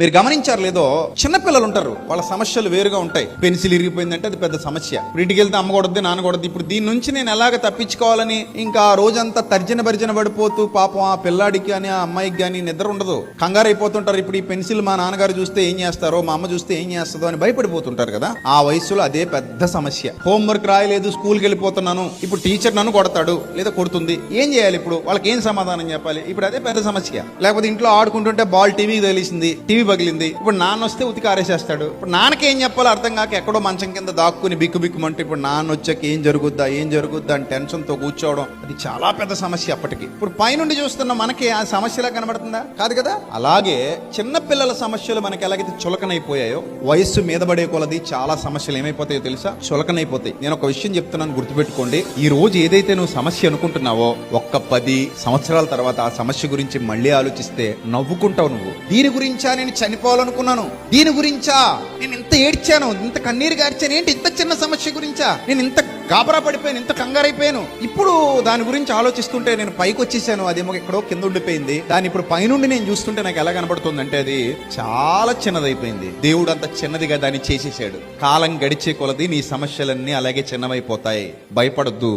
మీరు గమనించారు లేదో, చిన్నపిల్లలు ఉంటారు, వాళ్ళ సమస్యలు వేరుగా ఉంటాయి. పెన్సిల్ ఇరిగిపోయిందంటే అది పెద్ద సమస్య. ఇంటికి వెళ్తే అమ్మ కొడద్ది, నాన్న కొడద్ది. ఇప్పుడు దీని నుంచి నేను ఎలాగ తప్పించుకోవాలని ఇంకా ఆ రోజంతా తర్జన భర్జన పడిపోతూ పాపం ఆ పిల్లాడికి కానీ ఆ అమ్మాయికి కానీ నిద్ర ఉండదు, కంగారు అయిపోతుంటారు. ఇప్పుడు ఈ పెన్సిల్ మా నాన్నగారు చూస్తే ఏం చేస్తారో, మా అమ్మ చూస్తే ఏం చేస్తుందో అని భయపడిపోతుంటారు కదా. ఆ వయసులో అదే పెద్ద సమస్య. హోంవర్క్ రాయలేదు, స్కూల్కి వెళ్ళిపోతున్నాను, ఇప్పుడు టీచర్ నన్ను కొడతాడు లేదా కొడుతుంది, ఏం చేయాలి? ఇప్పుడు వాళ్ళకి ఏం సమాధానం చెప్పాలి? ఇప్పుడు అదే పెద్ద సమస్య. లేకపోతే ఇంట్లో ఆడుకుంటుంటే బాల్ టీవీకి తెలిసింది, టీవీ పగిలింది, ఇప్పుడు నాన్న వస్తే ఉతికి ఆరేసేస్తాడు. ఇప్పుడు నాన్నకి ఏం చెప్పాలో అర్థం కాక ఎక్కడో మంచం కింద దాక్కుని బిక్కుబిక్కుమంటే ఇప్పుడు నాన్న వచ్చాక ఏం జరుగుద్దా అని టెన్షన్ తో కూర్చోవడం, అది చాలా పెద్ద సమస్య అప్పటికి. ఇప్పుడు పైనుండి చూస్తున్న మనకి ఆ సమస్యలా కనబడుతుందా? కాదు కదా. అలాగే చిన్న పిల్లల సమస్యలు మనకి ఎలాగైతే చులకనైపోయాయో, వయస్సు మీద పడే కొలది చాలా సమస్యలు ఏమైపోతాయో తెలుసా? చులకనైపోతాయి. నేను ఒక విషయం చెప్తున్నాను, గుర్తుపెట్టుకోండి. ఈ రోజు ఏదైతే నువ్వు సమస్య అనుకుంటున్నావో, ఒక్క 10 సంవత్సరాల తర్వాత ఆ సమస్య గురించి మళ్ళీ ఆలోచిస్తే నవ్వుకుంటావు. నువ్వు దీని గురించా నేను చనిపోవాలనుకున్నాను, దీని గురించా నేను ఇంత ఏడ్చాను, ఇంత కన్నీరు గార్చాను, ఏంటి ఇంత చిన్న సమస్య గురించా నేను ఇంత గాబరా పడిపోయాను, ఇంత కంగారైపోయాను, ఇప్పుడు దాని గురించి ఆలోచిస్తుంటే నేను పైకి వచ్చేసాను, అదేమో ఎక్కడో కింద ఉండిపోయింది. దాని ఇప్పుడు పైనుండి నేను చూస్తుంటే నాకు ఎలా కనబడుతుంది అంటే అది చాలా చిన్నదైపోయింది. దేవుడు అంత చిన్నదిగా దాన్ని చేసేసాడు. కాలం గడిచే కొలది నీ సమస్యలన్నీ అలాగే చిన్నవైపోతాయి. భయపడొద్దు.